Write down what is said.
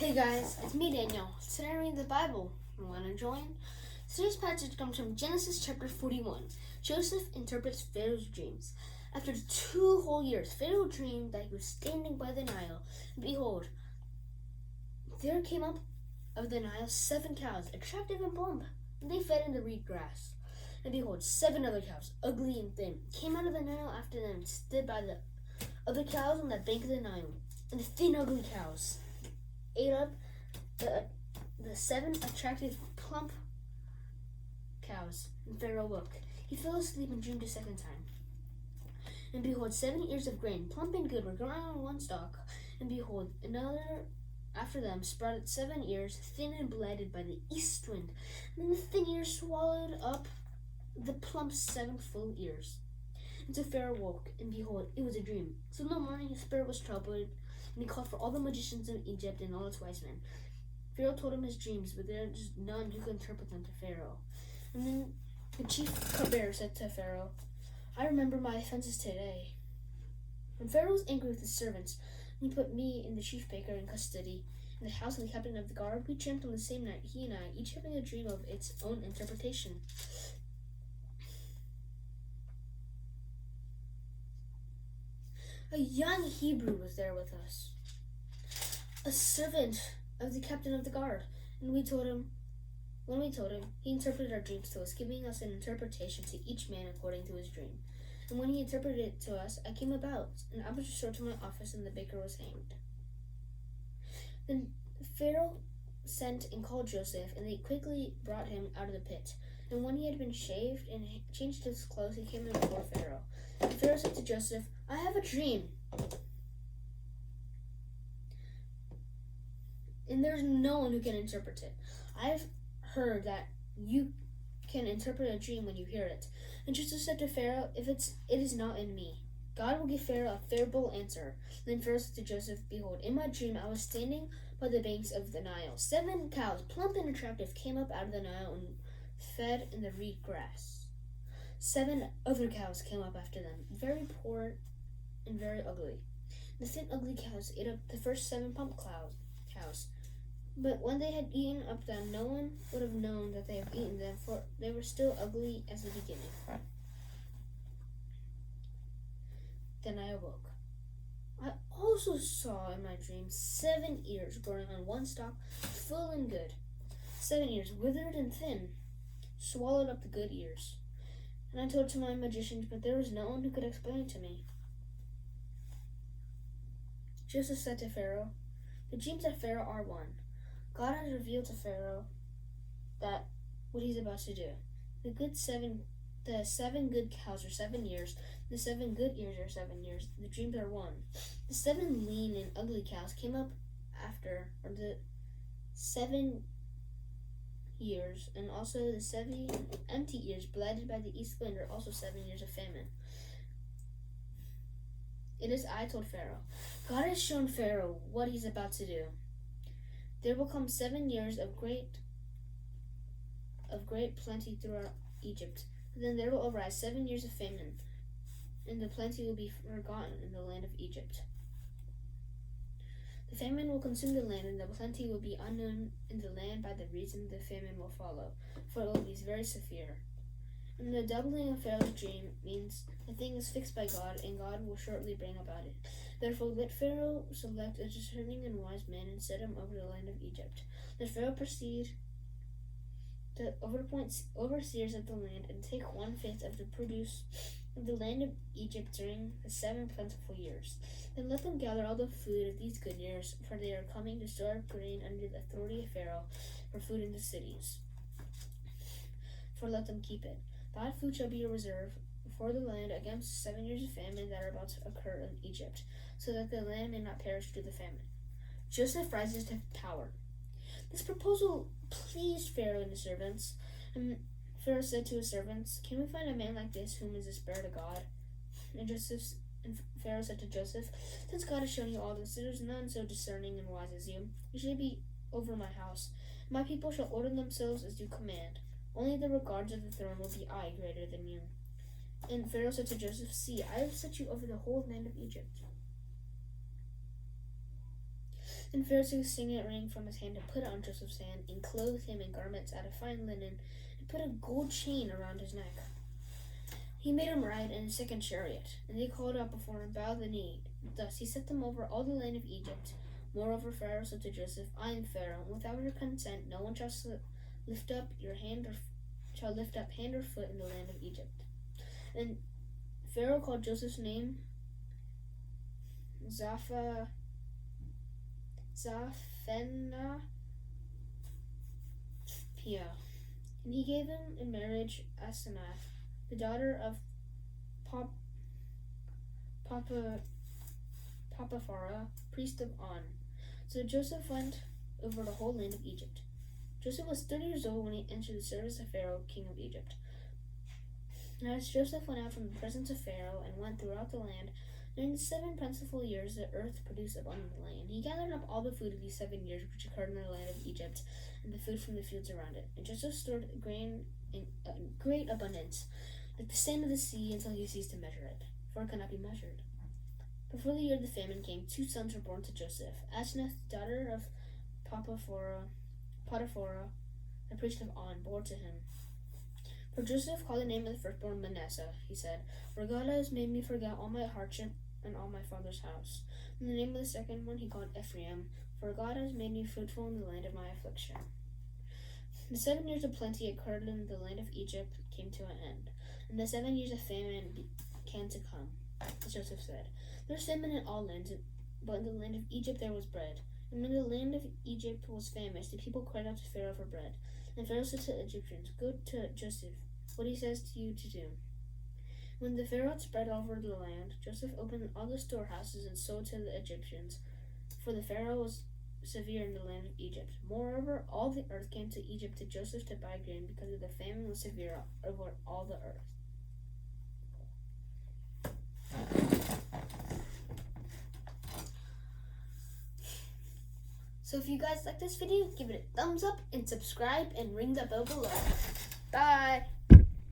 Hey guys, it's me Daniel. Today I read the Bible. You want to join? Today's passage comes from Genesis chapter 41. Joseph interprets Pharaoh's dreams. After 2 whole years, Pharaoh dreamed that he was standing by the Nile. And behold, there came up of the Nile 7 cows, attractive and plump, and they fed in the reed grass. And behold, 7 other cows, ugly and thin, came out of the Nile after them and stood by the other cows on the bank of the Nile. And the thin, ugly cows ate up the 7 attractive, plump cows. And Pharaoh woke. He fell asleep and dreamed a second time. And behold, 7 ears of grain, plump and good, were growing on one stalk. And behold, another after them sprouted 7 ears, thin and blighted by the east wind. And then the thin ears swallowed up the plump 7 full ears. And so Pharaoh woke, and behold, it was a dream. So in the morning his spirit was troubled, and he called for all the magicians of Egypt and all its wise men. Pharaoh told him his dreams, but there was none who could interpret them to Pharaoh. And then the chief cupbearer said to Pharaoh, I remember my offenses today. When Pharaoh was angry with his servants, he put me and the chief baker in custody in the house of the captain of the guard. We dreamt on the same night, he and I, each having a dream of its own interpretation. A young Hebrew was there with us, a servant of the captain of the guard, and when we told him, he interpreted our dreams to us, giving us an interpretation to each man according to his dream. And when he interpreted it to us, I came about, and I was restored to my office, and the baker was hanged. Then Pharaoh sent and called Joseph, and they quickly brought him out of the pit. And when he had been shaved and changed his clothes, he came in before Pharaoh. And Pharaoh said to Joseph, I have a dream, and there's no one who can interpret it. I've heard that you can interpret a dream when you hear it. And Joseph said to Pharaoh, it is not in me. God will give Pharaoh a favorable answer. Then Pharaoh said to Joseph, behold, in my dream I was standing by the banks of the Nile. 7 cows, plump and attractive, came up out of the Nile and fed in the reed grass. 7 other cows came up after them, very poor and very ugly. The thin, ugly cows ate up the first 7 plump cows. But when they had eaten up them, no one would have known that they had eaten them, for they were still ugly as the beginning. Then I awoke. I also saw in my dream 7 ears growing on one stalk, full and good. 7 ears, withered and thin, swallowed up the good ears. And I told to my magicians, but there was no one who could explain it to me. Joseph said to Pharaoh, the dreams of Pharaoh are one. God has revealed to Pharaoh that what he's about to do. The 7 good cows are 7 years. The 7 good ears are 7 years. The dreams are one. The 7 lean and ugly cows came up after, or the 7 years, and also the 7 empty ears blighted by the east wind are also 7 years of famine. It is I told Pharaoh. God has shown Pharaoh what he's about to do. There will come 7 years of great plenty throughout Egypt. Then there will arise 7 years of famine, and the plenty will be forgotten in the land of Egypt. The famine will consume the land, and the plenty will be unknown in the land by the reason the famine will follow, for it will be very severe. And the doubling of Pharaoh's dream means the thing is fixed by God, and God will shortly bring about it. Therefore let Pharaoh select a discerning and wise man and set him over the land of Egypt. Let Pharaoh proceed to appoint overseers of the land and take 1/5 of the produce of the land of Egypt during the 7 plentiful years. Then let them gather all the food of these good years, for they are coming to store up grain under the authority of Pharaoh for food in the cities. For let them keep it. That food shall be a reserve for the land against 7 years of famine that are about to occur in Egypt, so that the land may not perish through the famine. Joseph rises to power. This proposal pleased Pharaoh and his servants. And Pharaoh said to his servants, can we find a man like this whom is a spirit of God? And Pharaoh said to Joseph, since God has shown you all this, there is none so discerning and wise as you. You should be over my house. My people shall order themselves as you command. Only the regards of the throne will be I greater than you. And Pharaoh said to Joseph, see, I have set you over the whole land of Egypt. And Pharaoh took a signet ring from his hand and put it on Joseph's hand, and clothed him in garments out of fine linen, and put a gold chain around his neck. He made him ride in a second chariot, and they called out before him, bowed the knee. Thus he set them over all the land of Egypt. Moreover, Pharaoh said to Joseph, I am Pharaoh, and without your consent no one shall lift up hand or foot in the land of Egypt. And Pharaoh called Joseph's name Zaphanath, and he gave him in marriage Asenath, the daughter of Pharaoh, priest of On. So Joseph went over the whole land of Egypt. Joseph was 30 years old when he entered the service of Pharaoh, king of Egypt. Now as Joseph went out from the presence of Pharaoh and went throughout the land, during the 7 plentiful years the earth produced abundantly, and he gathered up all the food of these 7 years which occurred in the land of Egypt, and the food from the fields around it. And Joseph stored grain in great abundance, like the sand of the sea, until he ceased to measure it, for it could not be measured. Before the year of the famine came, 2 sons were born to Joseph. Asenath, daughter of Potiphar, the priest of On, bore to him. For Joseph called the name of the firstborn Manasseh. He said, For God has made me forget all my hardship and all my father's house. And the name of the second one he called Ephraim, for God has made me fruitful in the land of my affliction. The 7 years of plenty occurred in the land of Egypt came to an end, and the 7 years of famine began to come. As Joseph said, There was famine in all lands, but in the land of Egypt there was bread. And when the land of Egypt was famished, the people cried out to Pharaoh for bread. And Pharaoh said to the Egyptians, Go to Joseph, what he says to you to do. When the Pharaoh had spread over the land, Joseph opened all the storehouses and sold to the Egyptians, for the Pharaoh was severe in the land of Egypt. Moreover, all the earth came to Egypt to Joseph to buy grain, because of the famine was severe over all the earth. So if you guys like this video, give it a thumbs up and subscribe and ring the bell below. Bye!